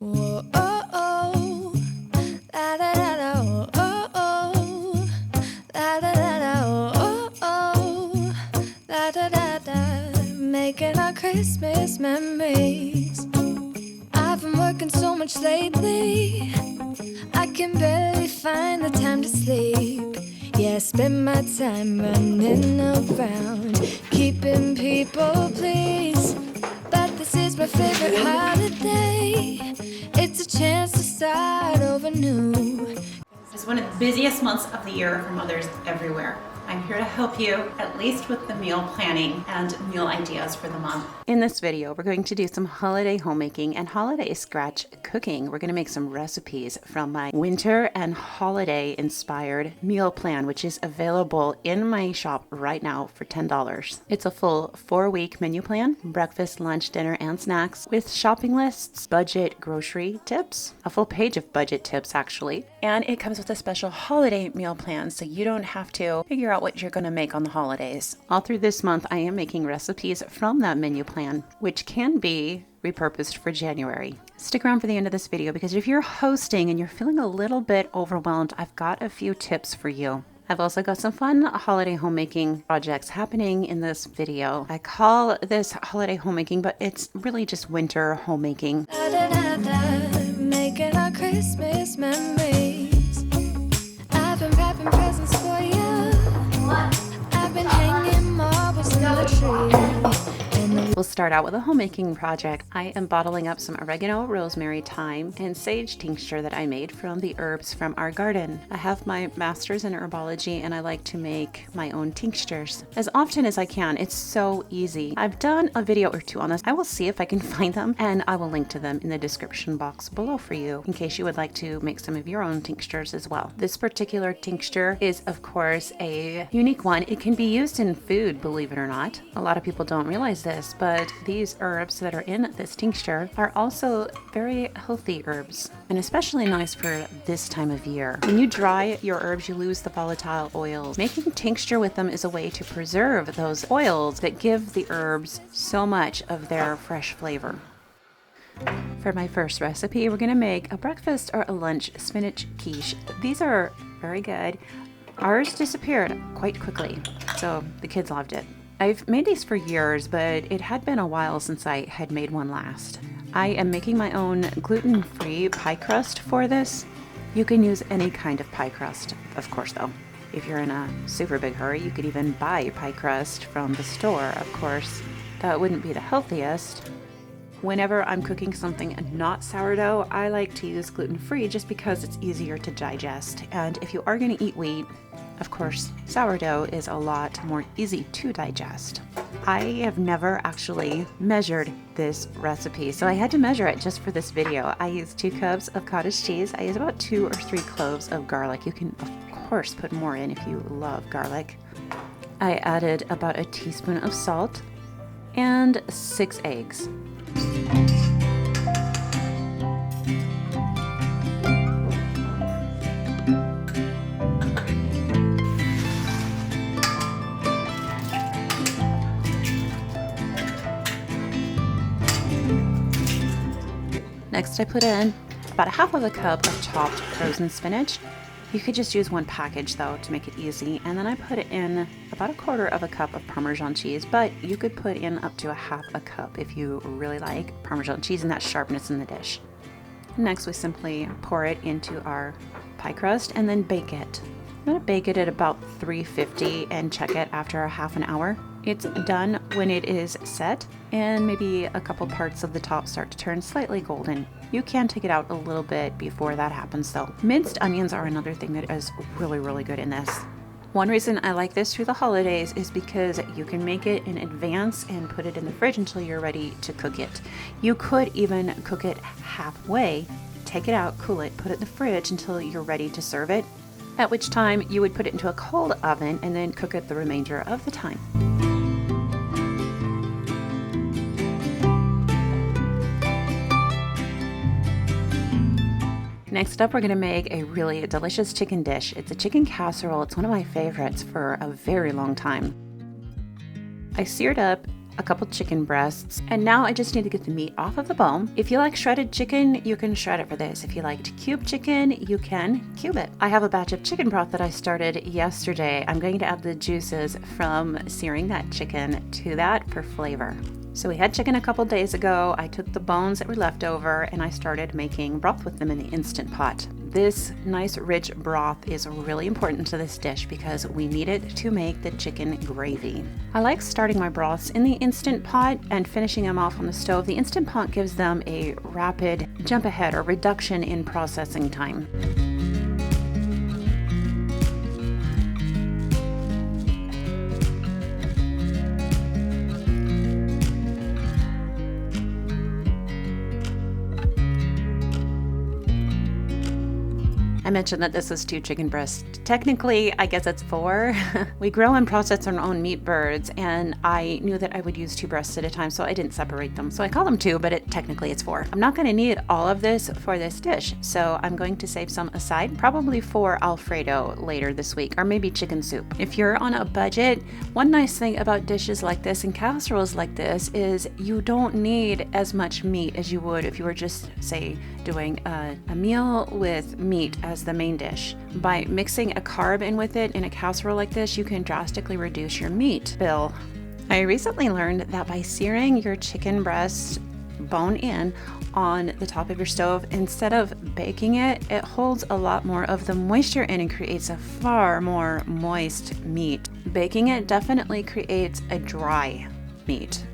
Whoa, oh, oh. La, da, da, da, oh, oh, oh. La, da, da, da, oh, oh, oh. La, da, da, da. Making our Christmas memories. I've been working so much lately, I can barely find the time to sleep. Yeah, I spend my time running around, keeping people pleased. But this is my favorite holiday. It's a chance to start over new. It's one of the busiest months of the year for mothers everywhere. I'm here to help you, at least with the meal planning and meal ideas for the month. In this video, we're going to do some holiday homemaking and holiday scratch cooking. We're going to make some recipes from my winter and holiday inspired meal plan, which is available in my shop right now for $10. It's a full 4-week menu plan, breakfast, lunch, dinner, and snacks with shopping lists, budget grocery tips, a full page of budget tips actually, and it comes with a special holiday meal plan so you don't have to figure out what you're going to make on the holidays. All through this month, I am making recipes from that menu plan, which can be repurposed for January. Stick around for the end of this video because if you're hosting and you're feeling a little bit overwhelmed, I've got a few tips for you. I've also got some fun holiday homemaking projects happening in this video. I call this holiday homemaking, but it's really just winter homemaking. Da, da, da, da. Making our Christmas memories. I've been wrapping presents for you. I've been hanging marbles in the tree. We'll start out with a homemaking project. I am bottling up some oregano, rosemary, thyme, and sage tincture that I made from the herbs from our garden. I have my master's in herbology and I like to make my own tinctures as often as I can. It's so easy. I've done a video or two on this. I will see if I can find them and I will link to them in the description box below for you in case you would like to make some of your own tinctures as well. This particular tincture is of course a unique one. It can be used in food, believe it or not. A lot of people don't realize this, but these herbs that are in this tincture are also very healthy herbs and especially nice for this time of year. When you dry your herbs, you lose the volatile oils. Making tincture with them is a way to preserve those oils that give the herbs so much of their fresh flavor. For my first recipe, we're going to make a breakfast or a lunch spinach quiche. These are very good. Ours disappeared quite quickly, so the kids loved it. I've made these for years, but it had been a while since I had made one last. I am making my own gluten-free pie crust for this. You can use any kind of pie crust, of course though. If you're in a super big hurry, you could even buy pie crust from the store, of course. That wouldn't be the healthiest. Whenever I'm cooking something not sourdough, I like to use gluten-free just because it's easier to digest. And if you are going to eat wheat, of course, sourdough is a lot more easy to digest. I have never actually measured this recipe, so I had to measure it just for this video. I used 2 cups of cottage cheese. I use about 2 or 3 cloves of garlic. You can, of course, put more in if you love garlic. I added about a teaspoon of salt and 6 eggs. Next, I put in about a half of a cup of chopped frozen spinach. You could just use one package though to make it easy. And then I put in about a quarter of a cup of Parmesan cheese, but you could put in up to a half a cup if you really like Parmesan cheese and that sharpness in the dish. Next, we simply pour it into our pie crust and then bake it. I'm going to bake it at about 350 and check it after a half an hour. It's done when it is set and maybe a couple parts of the top start to turn slightly golden. You can take it out a little bit before that happens though. Minced onions are another thing that is really good in this. One reason I like this through the holidays is because you can make it in advance and put it in the fridge until you're ready to cook it. You could even cook it halfway, take it out, cool it, put it in the fridge until you're ready to serve it, at which time you would put it into a cold oven and then cook it the remainder of the time. Next up, we're going to make a really delicious chicken dish. It's a chicken casserole. It's one of my favorites for a very long time. I seared up a couple chicken breasts, and now I just need to get the meat off of the bone. If you like shredded chicken, you can shred it for this. If you like to cube chicken, you can cube it. I have a batch of chicken broth that I started yesterday. I'm going to add the juices from searing that chicken to that for flavor. So we had chicken a couple days ago. I took the bones that were left over and I started making broth with them in the Instant Pot. This nice rich broth is really important to this dish because we need it to make the chicken gravy. I like starting my broths in the Instant Pot and finishing them off on the stove. The Instant Pot gives them a rapid jump ahead or reduction in processing time. I mentioned that this was 2 chicken breasts. Technically, I guess it's 4. We grow and process our own meat birds, and I knew that I would use 2 breasts at a time, so I didn't separate them. So I call them 2, but technically it's 4. I'm not going to need all of this for this dish, so I'm going to save some aside, probably for Alfredo later this week, or maybe chicken soup. If you're on a budget, one nice thing about dishes like this and casseroles like this is you don't need as much meat as you would if you were just, say, doing a meal with meat as the main dish. By mixing a carb in with it in a casserole like this, you can drastically reduce your meat bill. I recently learned that by searing your chicken breast bone in on the top of your stove, instead of baking it, it holds a lot more of the moisture in and creates a far more moist meat. Baking it definitely creates a dry meat.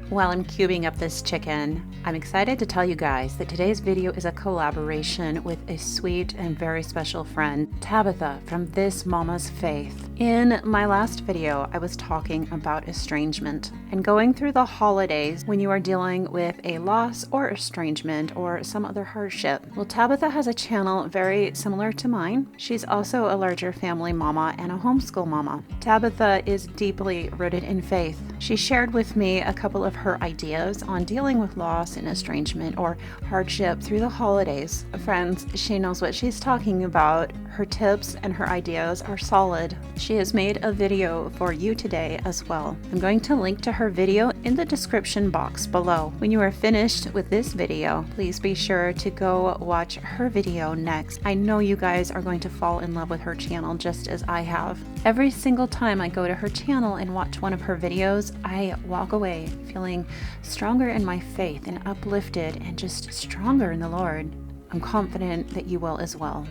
While I'm cubing up this chicken, I'm excited to tell you guys that today's video is a collaboration with a sweet and very special friend, Tabitha from This Mama's Faith. In my last video, I was talking about estrangement and going through the holidays when you are dealing with a loss or estrangement or some other hardship. Well, Tabitha has a channel very similar to mine. She's also a larger family mama and a homeschool mama. Tabitha is deeply rooted in faith. She shared with me a couple of her ideas on dealing with loss and estrangement or hardship through the holidays. Friends, she knows what she's talking about. Her tips and her ideas are solid. She has made a video for you today as well. I'm going to link to her video in the description box below. When you are finished with this video, please be sure to go watch her video next. I know you guys are going to fall in love with her channel just as I have. Every single time I go to her channel and watch one of her videos, I walk away feeling stronger in my faith and uplifted and just stronger in the Lord. I'm confident that you will as well.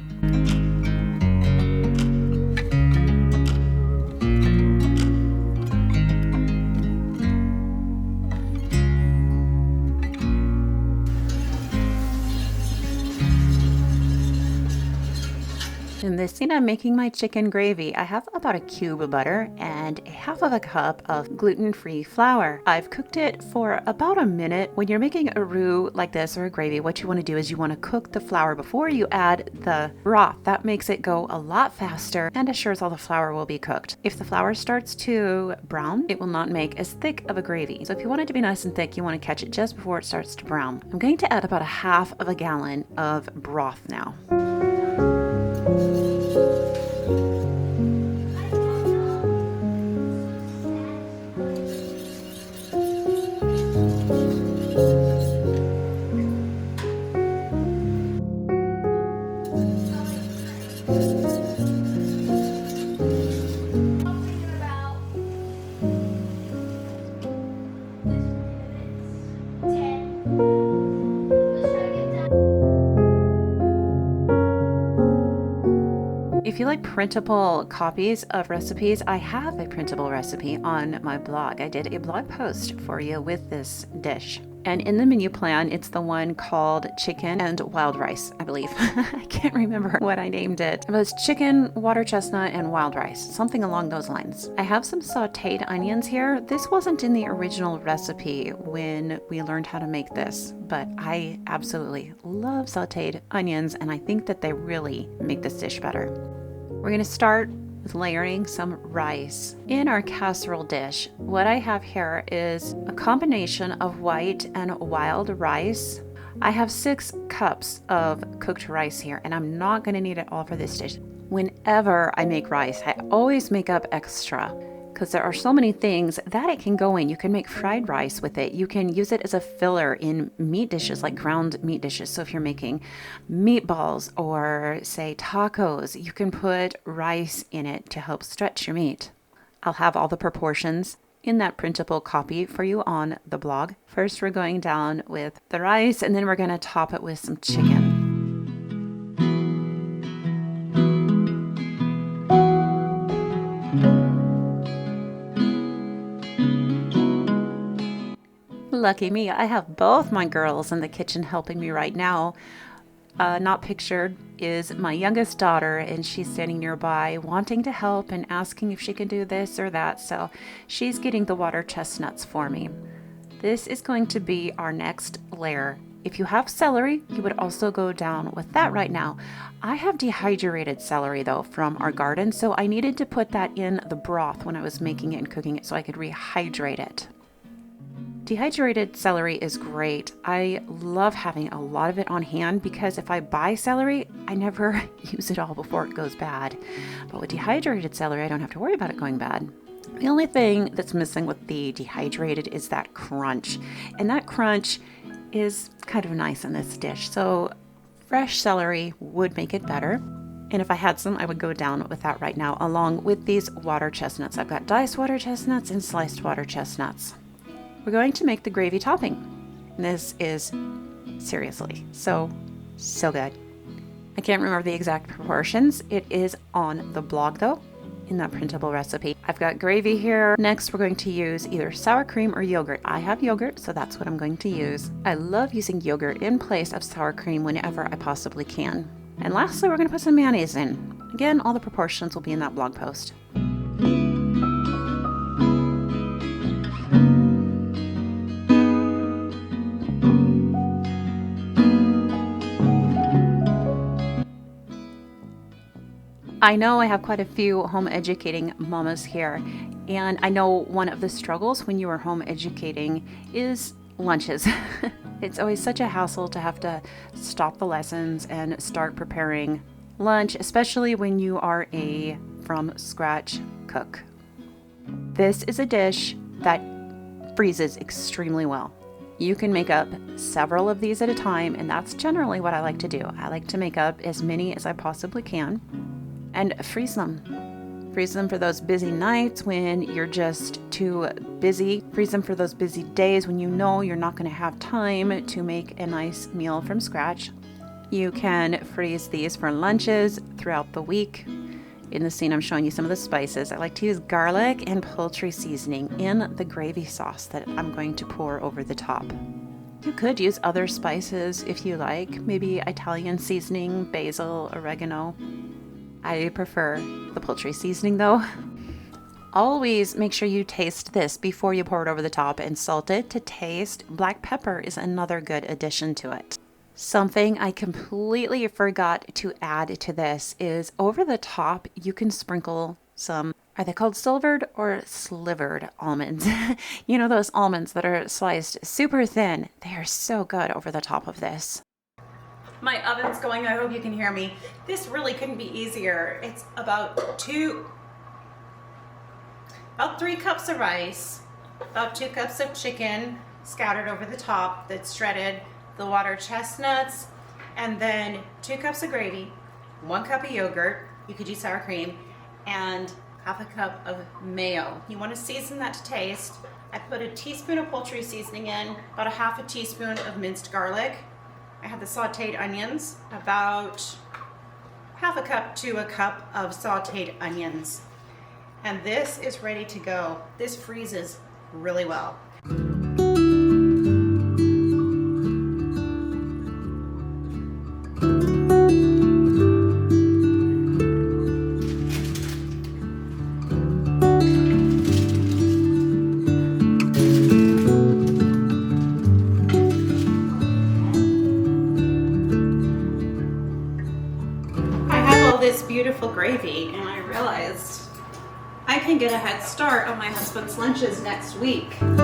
In this scene, I'm making my chicken gravy. I have about a cube of butter and a half of a cup of gluten-free flour. I've cooked it for about a minute. When you're making a roux like this or a gravy, what you want to do is you want to cook the flour before you add the broth. That makes it go a lot faster and assures all the flour will be cooked. If the flour starts to brown, it will not make as thick of a gravy. So if you want it to be nice and thick, you want to catch it just before it starts to brown. I'm going to add about a half of a gallon of broth now. If you like printable copies of recipes, I have a printable recipe on my blog. I did a blog post for you with this dish. And in the menu plan, it's the one called chicken and wild rice, I believe. I can't remember what I named it. It was chicken, water chestnut, and wild rice, something along those lines. I have some sauteed onions here. This wasn't in the original recipe when we learned how to make this, but I absolutely love sauteed onions, and I think that they really make this dish better. We're gonna start with layering some rice. In our casserole dish, what I have here is a combination of white and wild rice. I have 6 cups of cooked rice here, and I'm not gonna need it all for this dish. Whenever I make rice, I always make up extra. because there are so many things that it can go in. You can make fried rice with it. You can use it as a filler in meat dishes, like ground meat dishes. So if you're making meatballs or say tacos, you can put rice in it to help stretch your meat. I'll have all the proportions in that printable copy for you on the blog. First, we're going down with the rice, and then we're going to top it with some chicken. Lucky me, I have both my girls in the kitchen helping me right now. Not pictured is my youngest daughter, and she's standing nearby wanting to help and asking if she can do this or that. So she's getting the water chestnuts for me. This is going to be our next layer. If you have celery, you would also go down with that right now. I have dehydrated celery though from our garden, so I needed to put that in the broth when I was making it and cooking it so I could rehydrate it. Dehydrated celery is great. I love having a lot of it on hand because if I buy celery, I never use it all before it goes bad. But with dehydrated celery, I don't have to worry about it going bad. The only thing that's missing with the dehydrated is that crunch. And that crunch is kind of nice in this dish. So fresh celery would make it better. And if I had some, I would go down with that right now, along with these water chestnuts. I've got diced water chestnuts and sliced water chestnuts. We're going to make the gravy topping. This is seriously so good. I can't remember the exact proportions. It is on the blog though, in that printable recipe. I've got gravy here. Next, we're going to use either sour cream or yogurt. I have yogurt, so that's what I'm going to use. I love using yogurt in place of sour cream whenever I possibly can. And lastly, we're going to put some mayonnaise in. Again, all the proportions will be in that blog post. I know I have quite a few home educating mamas here, and I know one of the struggles when you are home educating is lunches. It's always such a hassle to have to stop the lessons and start preparing lunch, especially when you are a from scratch cook. This is a dish that freezes extremely well. You can make up several of these at a time, and that's generally what I like to do. I like to make up as many as I possibly can and freeze them. Freeze them for those busy nights when you're just too busy. Freeze them for those busy days when you know you're not going to have time to make a nice meal from scratch. You can freeze these for lunches throughout the week. In the scene, I'm showing you some of the spices. I like to use garlic and poultry seasoning in the gravy sauce that I'm going to pour over the top. You could use other spices if you like, maybe Italian seasoning, basil, oregano. I prefer the poultry seasoning though. Always make sure you taste this before you pour it over the top and salt it to taste. Black pepper is another good addition to it. Something I completely forgot to add to this is over the top, you can sprinkle some, are they called silvered or slivered almonds? You know, those almonds that are sliced super thin. They are so good over the top of this. My oven's going, I hope you can hear me. This really couldn't be easier. It's about 3 cups of rice, about 2 cups of chicken scattered over the top that's shredded, the water chestnuts, and then 2 cups of gravy, 1 cup of yogurt, you could use sour cream, and half a cup of mayo. You want to season that to taste. I put a teaspoon of poultry seasoning in, about a half a teaspoon of minced garlic. I have the sauteed onions, about half a cup to a cup of sauteed onions. And this is ready to go. This freezes really well. This beautiful gravy, and I realized I can get a head start on my husband's lunches next week. I'm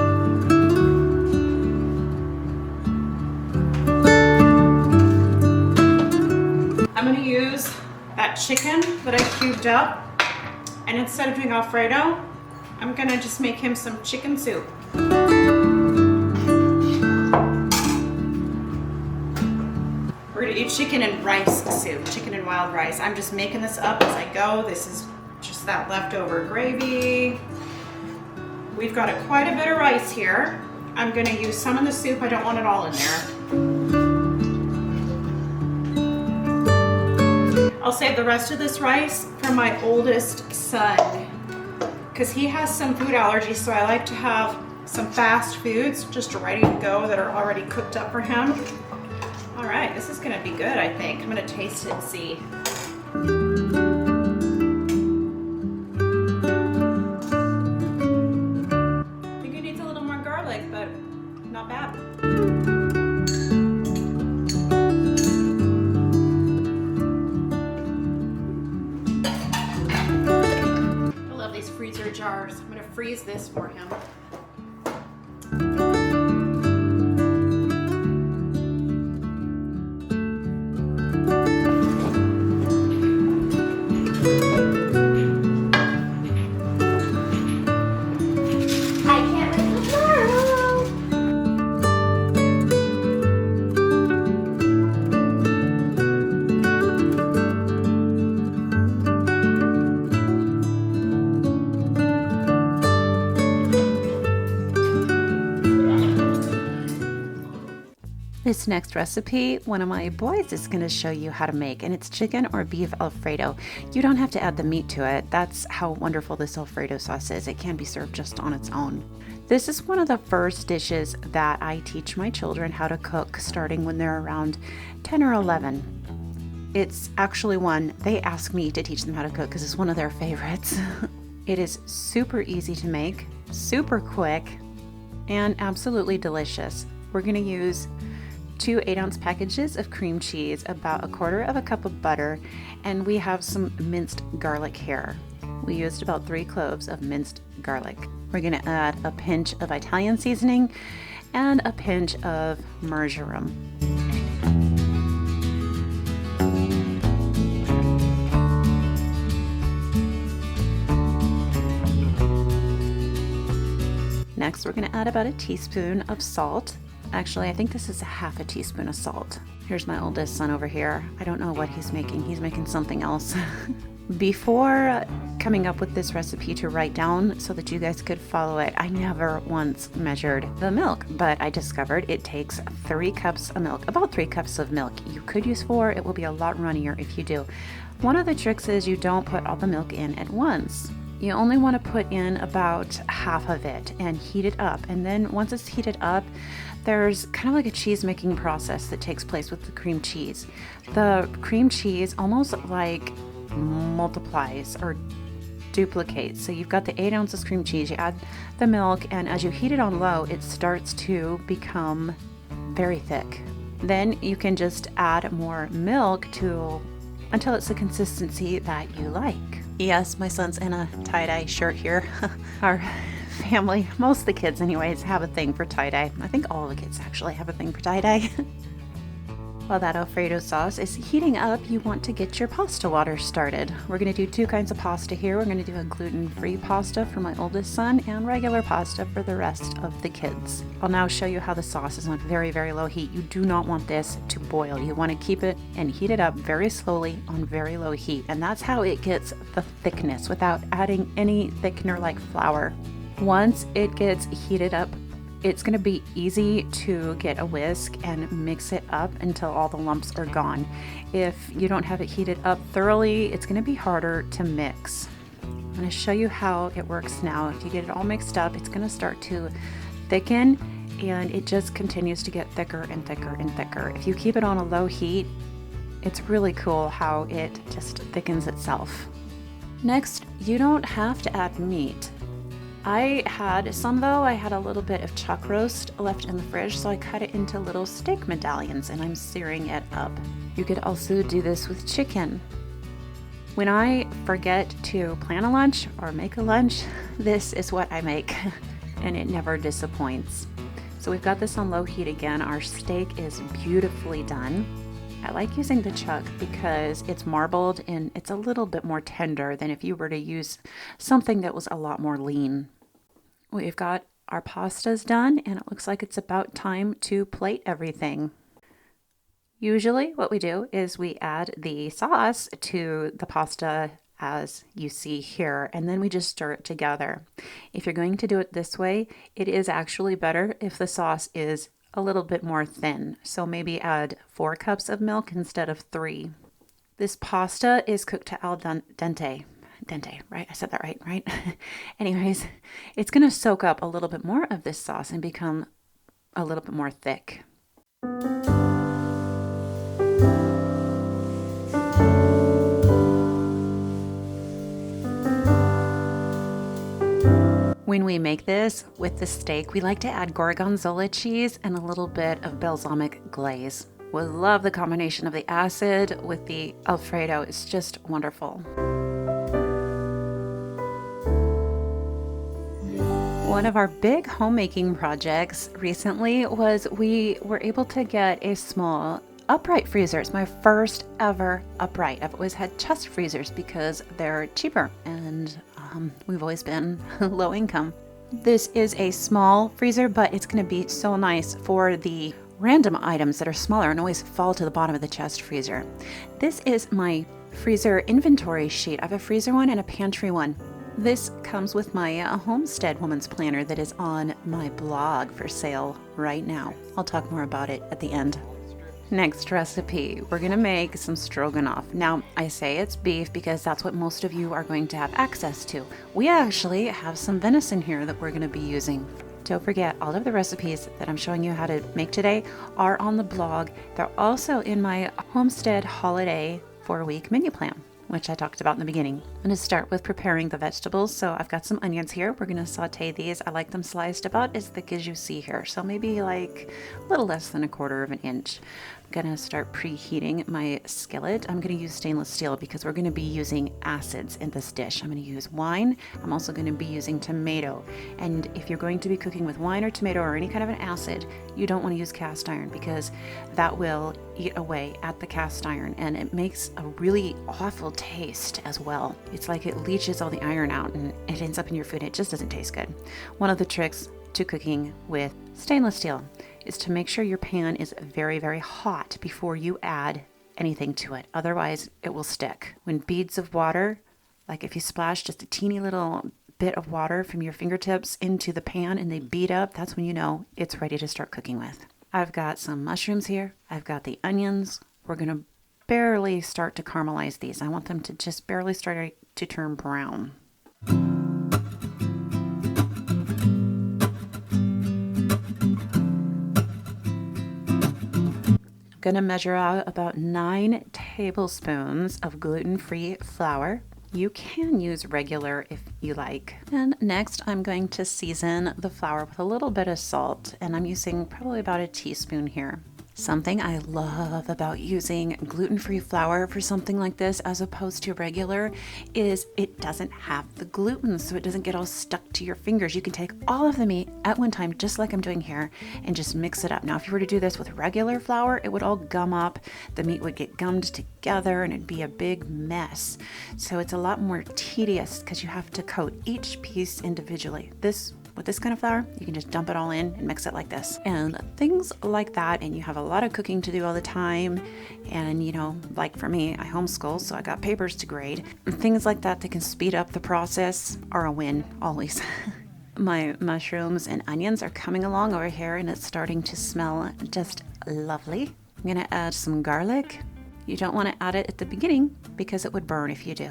going to use that chicken that I cubed up, and instead of doing Alfredo, I'm gonna just make him some chicken soup. We're gonna do chicken and rice soup, chicken and wild rice. I'm just making this up as I go. This is just that leftover gravy. We've got quite a bit of rice here. I'm gonna use some in the soup. I don't want it all in there. I'll save the rest of this rice for my oldest son because he has some food allergies, so I like to have some fast foods just ready to go that are already cooked up for him. All right, this is gonna be good, I think. I'm gonna taste it and see. I think it needs a little more garlic, but not bad. I love these freezer jars. I'm gonna freeze this for him. This next recipe, one of my boys is going to show you how to make, and it's chicken or beef Alfredo. You don't have to add the meat to it. That's how wonderful this Alfredo sauce is. It can be served just on its own. This is one of the first dishes that I teach my children how to cook starting when they're around 10 or 11. It's actually one they ask me to teach them how to cook because it's one of their favorites. It is super easy to make, super quick, and absolutely delicious. We're going to use 2 8-ounce packages of cream cheese, about 1/4 cup of butter, and we have some minced garlic here. We used about 3 cloves of minced garlic. We're going to add a pinch of Italian seasoning and a pinch of marjoram. Next, we're going to add about a teaspoon of salt. Actually, I think this is 1/2 teaspoon of salt. Here's my oldest son over here. I don't know what he's making. He's making something else. Before coming up with this recipe to write down so that you guys could follow it, I never once measured the milk, but I discovered it takes 3 cups of milk, about 3 cups of milk. You could use 4. It will be a lot runnier if you do. One of the tricks is you don't put all the milk in at once. You only want to put in about half of it and heat it up. And then once it's heated up, there's kind of like a cheese making process that takes place with the cream cheese. The cream cheese almost like multiplies or duplicates. So you've got the 8 ounces cream cheese, you add the milk, and as you heat it on low, it starts to become very thick. Then you can just add more milk until it's the consistency that you like. Yes, my son's in a tie-dye shirt here. Our family, most of the kids anyways, have a thing for tie-dye. I think all the kids actually have a thing for tie-dye. While that Alfredo sauce is heating up, you want to get your pasta water started. We're going to do 2 kinds of pasta here. We're going to do a gluten-free pasta for my oldest son and regular pasta for the rest of the kids. I'll now show you how the sauce is on very, very low heat. You do not want this to boil. You want to keep it and heat it up very slowly on very low heat. And that's how it gets the thickness without adding any thickener like flour. Once it gets heated up, it's going to be easy to get a whisk and mix it up until all the lumps are gone. If you don't have it heated up thoroughly, it's going to be harder to mix. I'm going to show you how it works now. If you get it all mixed up, it's going to start to thicken, and it just continues to get thicker and thicker and thicker. If you keep it on a low heat, it's really cool how it just thickens itself. Next, you don't have to add meat. I had some though. I had a little bit of chuck roast left in the fridge, so I cut it into little steak medallions and I'm searing it up. You could also do this with chicken. When I forget to plan a lunch or make a lunch, this is what I make, and it never disappoints. So we've got this on low heat again. Our steak is beautifully done. I like using the chuck because it's marbled and it's a little bit more tender than if you were to use something that was a lot more lean. We've got our pastas done, and it looks like it's about time to plate everything. Usually what we do is we add the sauce to the pasta as you see here, and then we just stir it together. If you're going to do it this way, it is actually better if the sauce is a little bit more thin. So maybe add 4 cups of milk instead of 3. This pasta is cooked to al dente. Dente, right? I said that right? Anyways, it's going to soak up a little bit more of this sauce and become a little bit more thick. When we make this with the steak, we like to add gorgonzola cheese and a little bit of balsamic glaze. We love the combination of the acid with the Alfredo. It's just wonderful. One of our big homemaking projects recently was we were able to get a small upright freezer. It's my first ever upright. I've always had chest freezers because they're cheaper, and we've always been low income. This is a small freezer, but it's going to be so nice for the random items that are smaller and always fall to the bottom of the chest freezer. This is my freezer inventory sheet. I have a freezer one and a pantry one. This comes with my Homestead Woman's Planner that is on my blog for sale right now. I'll talk more about it at the end. Next recipe, we're gonna make some stroganoff. Now, I say it's beef because that's what most of you are going to have access to. We actually have some venison here that we're gonna be using. Don't forget, all of the recipes that I'm showing you how to make today are on the blog. They're also in my Homestead Holiday 4-week menu plan, which I talked about in the beginning. I'm going to start with preparing the vegetables. So I've got some onions here. We're going to saute these. I like them sliced about as thick as you see here. So maybe like a little less than 1/4 of an inch. I'm going to start preheating my skillet. I'm going to use stainless steel because we're going to be using acids in this dish. I'm going to use wine. I'm also going to be using tomato. And if you're going to be cooking with wine or tomato or any kind of an acid, you don't want to use cast iron because that will eat away at the cast iron and it makes a really awful taste as well. It's like it leaches all the iron out and it ends up in your food. It just doesn't taste good. One of the tricks to cooking with stainless steel is to make sure your pan is very, very hot before you add anything to it. Otherwise, it will stick. When beads of water, like if you splash just a teeny little bit of water from your fingertips into the pan and they bead up, that's when you know it's ready to start cooking with. I've got some mushrooms here. I've got the onions. We're going to barely start to caramelize these. I want them to just barely start to turn brown. I'm going to measure out about 9 tablespoons of gluten-free flour. You can use regular if you like. And next I'm going to season the flour with a little bit of salt, and I'm using probably about a teaspoon here. Something I love about using gluten-free flour for something like this as opposed to regular is it doesn't have the gluten, so it doesn't get all stuck to your fingers. You can take all of the meat at one time, just like I'm doing here, and just mix it up. Now, if you were to do this with regular flour, it would all gum up. The meat would get gummed together and it'd be a big mess. So it's a lot more tedious because you have to coat each piece individually. With this kind of flour, you can just dump it all in and mix it like this. And things like that, and you have a lot of cooking to do all the time. And you know, like for me, I homeschool, so I got papers to grade. And things like that can speed up the process are a win, always. My mushrooms and onions are coming along over here and it's starting to smell just lovely. I'm gonna add some garlic. You don't want to add it at the beginning because it would burn if you do.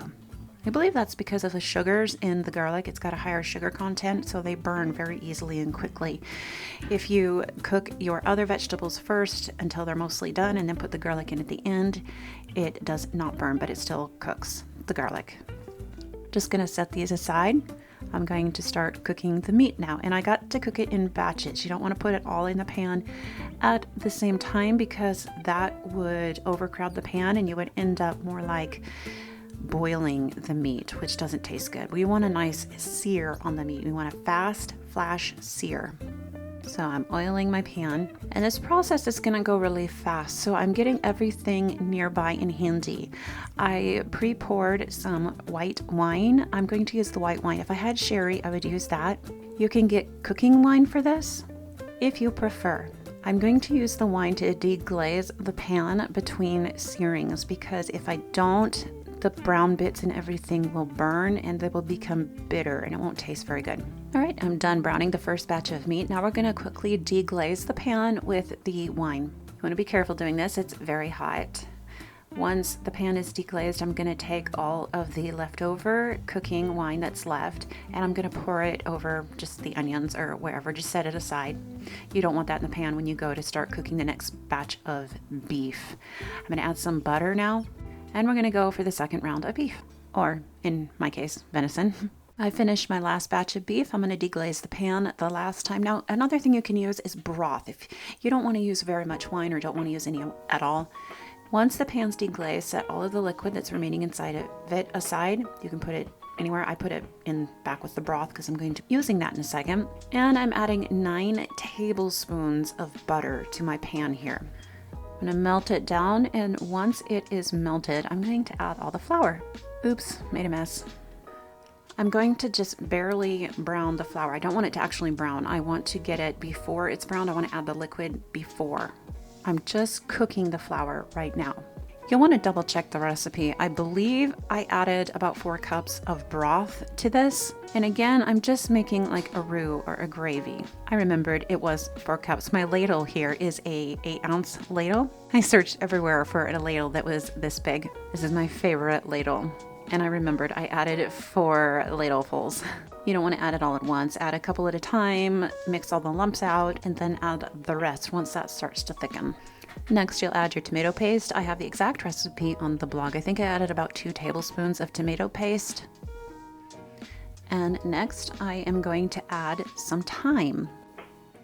I believe that's because of the sugars in the garlic. It's got a higher sugar content, so they burn very easily and quickly. If you cook your other vegetables first until they're mostly done and then put the garlic in at the end, it does not burn, but it still cooks the garlic. Just gonna set these aside. I'm going to start cooking the meat now, and I got to cook it in batches. You don't want to put it all in the pan at the same time because that would overcrowd the pan and you would end up more like boiling the meat, which doesn't taste good. We want a nice sear on the meat. We want a fast, flash sear. So I'm oiling my pan, and this process is gonna go really fast. So I'm getting everything nearby and handy. I pre-poured some white wine. I'm going to use the white wine. If I had sherry, I would use that. You can get cooking wine for this if you prefer. I'm going to use the wine to deglaze the pan between searings, because if I don't, the brown bits and everything will burn and they will become bitter and it won't taste very good. All right, I'm done browning the first batch of meat. Now we're gonna quickly deglaze the pan with the wine. You wanna be careful doing this, it's very hot. Once the pan is deglazed, I'm gonna take all of the leftover cooking wine that's left and I'm gonna pour it over just the onions or wherever, just set it aside. You don't want that in the pan when you go to start cooking the next batch of beef. I'm gonna add some butter now, and we're gonna go for the second round of beef, or in my case, venison. I finished my last batch of beef. I'm gonna deglaze the pan the last time. Now, another thing you can use is broth. If you don't wanna use very much wine or don't wanna use any at all, once the pan's deglazed, set all of the liquid that's remaining inside of it aside. You can put it anywhere. I put it in back with the broth because I'm going to be using that in a second. And I'm adding 9 tablespoons of butter to my pan here. I'm gonna melt it down, and once it is melted, I'm going to add all the flour. Oops, made a mess. I'm going to just barely brown the flour. I don't want it to actually brown. I want to get it before it's browned. I want to add the liquid before. I'm just cooking the flour right now. You'll want to double check the recipe. I believe I added about 4 cups of broth to this. And again, I'm just making like a roux or a gravy. I remembered it was 4 cups. My ladle here is a 8-ounce ladle. I searched everywhere for a ladle that was this big. This is my favorite ladle. And I remembered I added 4 ladlefuls. You don't want to add it all at once. Add a couple at a time, mix all the lumps out, and then add the rest once that starts to thicken. Next, you'll add your tomato paste. I have the exact recipe on the blog. I think I added about 2 tablespoons of tomato paste. And next, I am going to add some thyme.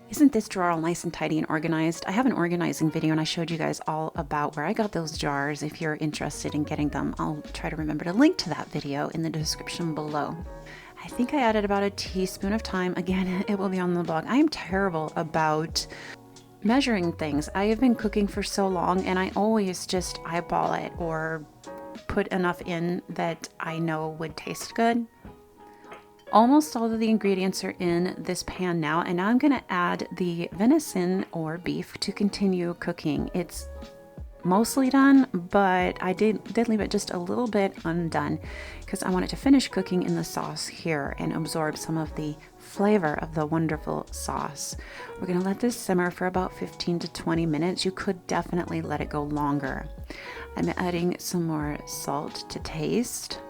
Isn't this drawer all nice and tidy and organized? I have an organizing video and I showed you guys all about where I got those jars. If you're interested in getting them, I'll try to remember to link to that video in the description below. I think I added about a teaspoon of thyme. Again, it will be on the blog. I am terrible about measuring things. I have been cooking for so long and I always just eyeball it or put enough in that I know would taste good. Almost all of the ingredients are in this pan now, and now I'm going to add the venison or beef to continue cooking. It's mostly done, but I did leave it just a little bit undone because I want it to finish cooking in the sauce here and absorb some of the flavor of the wonderful sauce. We're going to let this simmer for about 15 to 20 minutes. You could definitely let it go longer. I'm adding some more salt to taste.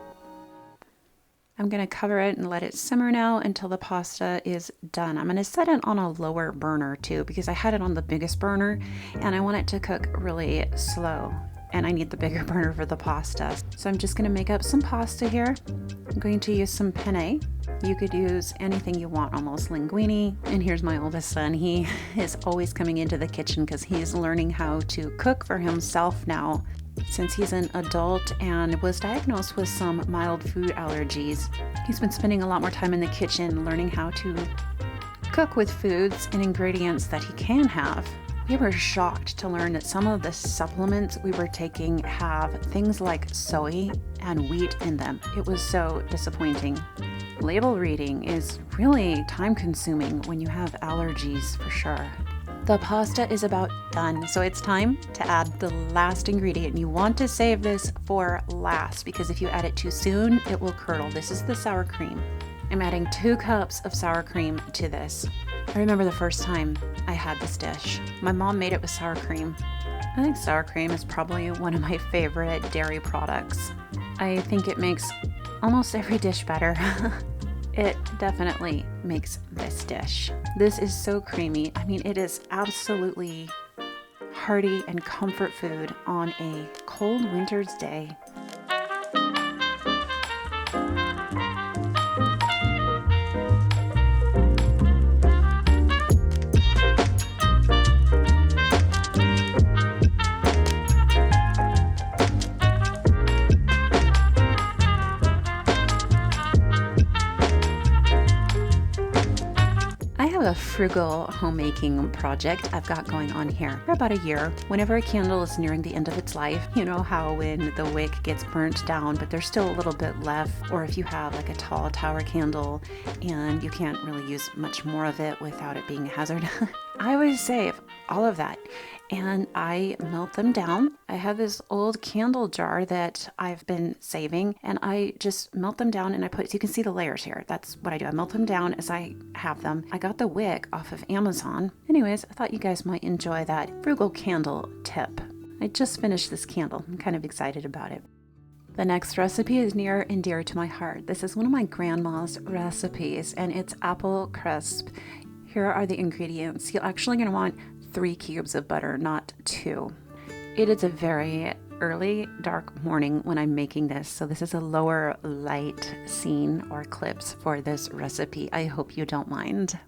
I'm going to cover it and let it simmer now until the pasta is done. I'm going to set it on a lower burner too because I had it on the biggest burner and I want it to cook really slow. And I need the bigger burner for the pasta. So I'm just going to make up some pasta here. I'm going to use some penne. You could use anything you want, almost linguine. And here's my oldest son. He is always coming into the kitchen because he's learning how to cook for himself now, since he's an adult and was diagnosed with some mild food allergies. He's been spending a lot more time in the kitchen learning how to cook with foods and ingredients that he can have. We were shocked to learn that some of the supplements we were taking have things like soy and wheat in them. It was so disappointing. Label reading is really time consuming when you have allergies for sure. The pasta is about done, so it's time to add the last ingredient. You want to save this for last because if you add it too soon, it will curdle. This is the sour cream. I'm adding 2 cups of sour cream to this. I remember the first time I had this dish. My mom made it with sour cream. I think sour cream is probably one of my favorite dairy products. I think it makes almost every dish better. It definitely makes this dish. This is so creamy. I mean, it is absolutely hearty and comfort food on a cold winter's day. A frugal homemaking project I've got going on here for about a year. Whenever a candle is nearing the end of its life, you know how when the wick gets burnt down, but there's still a little bit left, or if you have like a tall tower candle and you can't really use much more of it without it being a hazard. I always save all of that and I melt them down. I have this old candle jar that I've been saving and I just melt them down and I put, so you can see the layers here. That's what I do. I melt them down as I have them. I got the wick off of Amazon. Anyways, I thought you guys might enjoy that frugal candle tip. I just finished this candle. I'm kind of excited about it. The next recipe is near and dear to my heart. This is one of my grandma's recipes and it's apple crisp. Here are the ingredients. You're actually going to want 3 cubes of butter, not 2. It is a very early, dark morning when I'm making this, so this is a lower light scene or clips for this recipe. I hope you don't mind.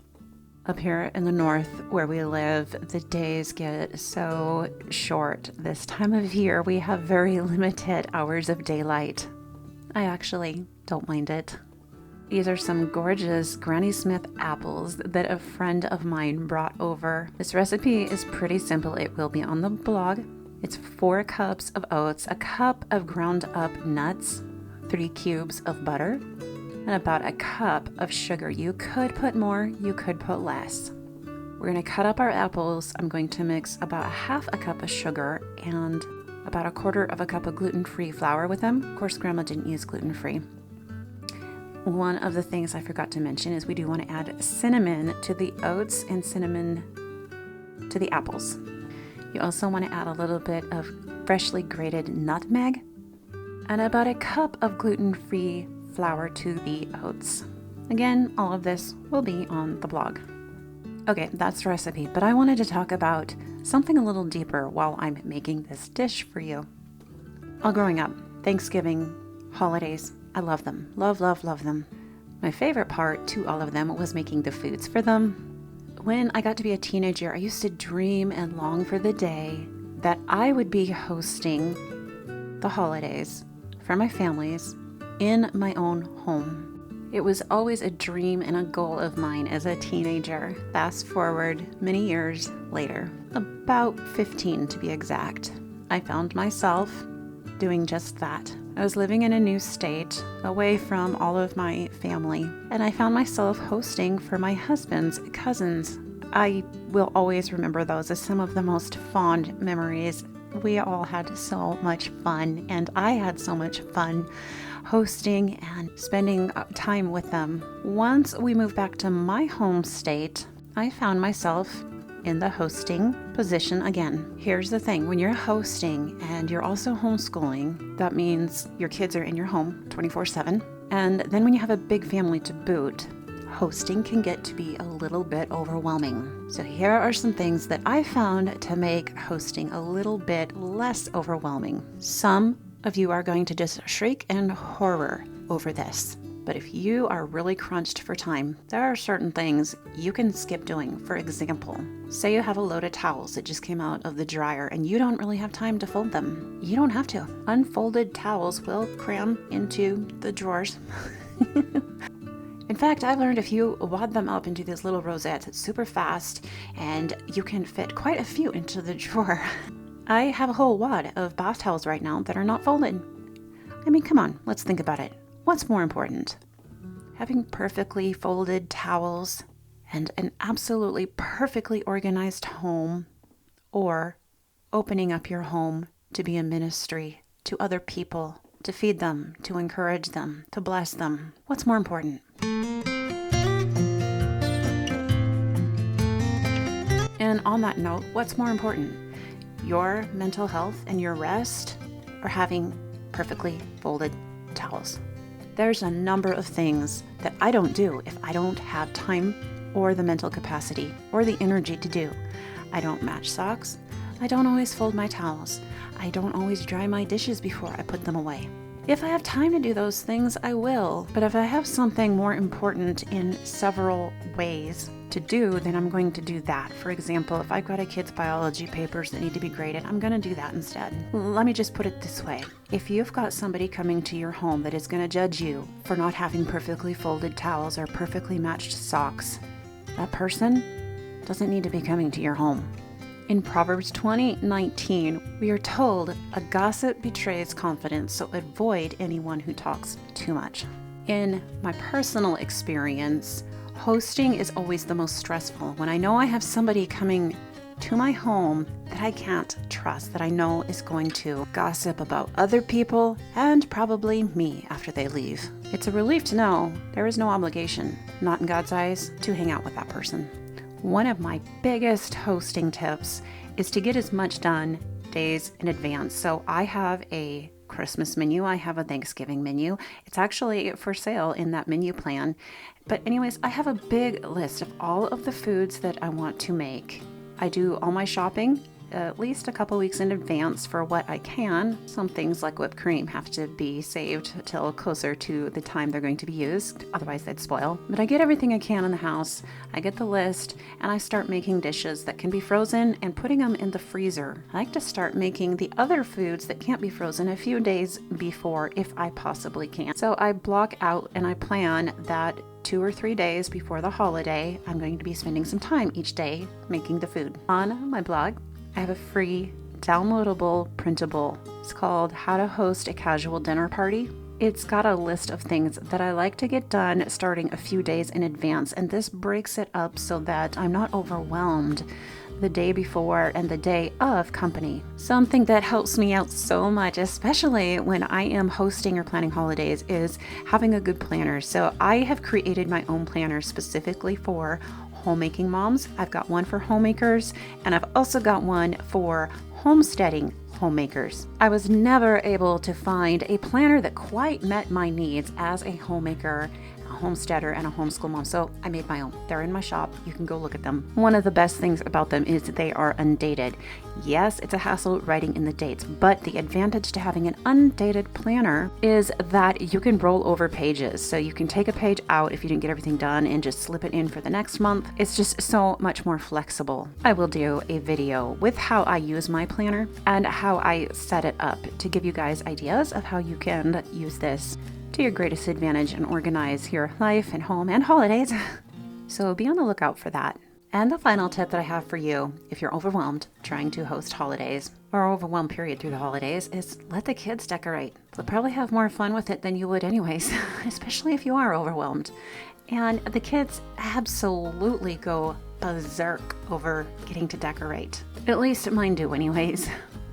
Up here in the north where we live, the days get so short. This time of year, we have very limited hours of daylight. I actually don't mind it. These are some gorgeous Granny Smith apples that a friend of mine brought over. This recipe is pretty simple. It will be on the blog. It's 4 cups of oats, a cup of ground up nuts, 3 cubes of butter, and about a cup of sugar. You could put more, you could put less. We're going to cut up our apples. I'm going to mix about ½ a cup of sugar and about 1/4 cup of gluten-free flour with them. Of course, Grandma didn't use gluten-free. One of the things I forgot to mention is we do want to add cinnamon to the oats and cinnamon to the apples. You also want to add a little bit of freshly grated nutmeg and about a cup of gluten-free flour to the oats. Again, all of this will be on the blog. Okay, that's the recipe, but I wanted to talk about something a little deeper while I'm making this dish for you. All growing up, Thanksgiving, holidays, I love them. Love, love, love them. My favorite part to all of them was making the foods for them. When I got to be a teenager, I used to dream and long for the day that I would be hosting the holidays for my families in my own home. It was always a dream and a goal of mine as a teenager. Fast forward many years later, about 15 to be exact, I found myself doing just that. I was living in a new state, away from all of my family, and I found myself hosting for my husband's cousins. I will always remember those as some of the most fond memories. We all had so much fun, and I had so much fun hosting and spending time with them. Once we moved back to my home state, I found myself in the hosting position again. Here's the thing, when you're hosting and you're also homeschooling, that means your kids are in your home 24/7. And then when you have a big family to boot, hosting can get to be a little bit overwhelming. So here are some things that I found to make hosting a little bit less overwhelming. Some of you are going to just shriek in horror over this. But if you are really crunched for time, there are certain things you can skip doing. For example, say you have a load of towels that just came out of the dryer and you don't really have time to fold them. You don't have to. Unfolded towels will cram into the drawers. In fact, I've learned if you wad them up into these little rosettes, it's super fast and you can fit quite a few into the drawer. I have a whole wad of bath towels right now that are not folded. I mean, come on, let's think about it. What's more important? Having perfectly folded towels and an absolutely perfectly organized home, or opening up your home to be a ministry to other people, to feed them, to encourage them, to bless them? What's more important? And on that note, what's more important? Your mental health and your rest, or having perfectly folded towels? There's a number of things that I don't do if I don't have time or the mental capacity or the energy to do. I don't match socks. I don't always fold my towels. I don't always dry my dishes before I put them away. If I have time to do those things, I will. But if I have something more important in several ways to do, then I'm going to do that. For example, if I've got a kid's biology papers that need to be graded, I'm going to do that instead. Let me just put it this way. If you've got somebody coming to your home that is going to judge you for not having perfectly folded towels or perfectly matched socks, that person doesn't need to be coming to your home. In Proverbs 20:19, we are told, "A gossip betrays confidence, so avoid anyone who talks too much." In my personal experience, hosting is always the most stressful. When I know I have somebody coming to my home that I can't trust, that I know is going to gossip about other people and probably me after they leave. It's a relief to know there is no obligation, not in God's eyes, to hang out with that person. One of my biggest hosting tips is to get as much done days in advance. So I have a Christmas menu. I have a Thanksgiving menu. It's actually for sale in that menu plan. But anyways, I have a big list of all of the foods that I want to make. I do all my shopping at least a couple weeks in advance for what I can. Some things like whipped cream have to be saved till closer to the time they're going to be used, otherwise they'd spoil. But I get everything I can in the house, I get the list, and I start making dishes that can be frozen and putting them in the freezer. I like to start making the other foods that can't be frozen a few days before if I possibly can. So I block out and I plan that 2 or 3 days before the holiday, I'm going to be spending some time each day making the food. On my blog, I have a free downloadable printable. It's called How to Host a Casual Dinner Party. It's got a list of things that I like to get done starting a few days in advance, and this breaks it up so that I'm not overwhelmed the day before and the day of company. Something that helps me out so much, especially when I am hosting or planning holidays, is having a good planner. So I have created my own planner specifically for homemaking moms. I've got one for homemakers, and I've also got one for homesteading homemakers. I was never able to find a planner that quite met my needs as a homemaker, a homesteader, and a homeschool mom, so I made my own. They're in my shop. You can go look at them. One of the best things about them is they are undated. Yes, it's a hassle writing in the dates, but the advantage to having an undated planner is that you can roll over pages. So you can take a page out if you didn't get everything done and just slip it in for the next month. It's just so much more flexible. I will do a video with how I use my planner and how I set it up to give you guys ideas of how you can use this to your greatest advantage and organize your life and home and holidays. So be on the lookout for that. And the final tip that I have for you, if you're overwhelmed trying to host holidays or overwhelmed period through the holidays, is let the kids decorate. They'll probably have more fun with it than you would anyways, especially if you are overwhelmed. And the kids absolutely go berserk over getting to decorate. At least mine do anyways.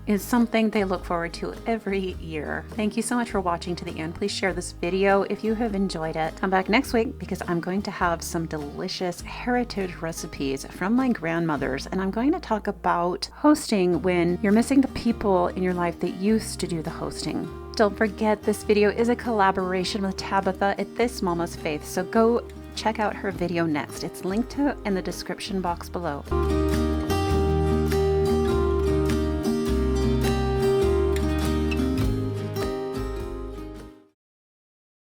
Is something they look forward to every year. Thank you so much for watching to the end. Please share this video if you have enjoyed it. Come back next week because I'm going to have some delicious heritage recipes from my grandmothers, and I'm going to talk about hosting when you're missing the people in your life that used to do the hosting. Don't forget, this video is a collaboration with Tabitha at This Mama's Faith, so go check out her video next. It's linked in the description box below.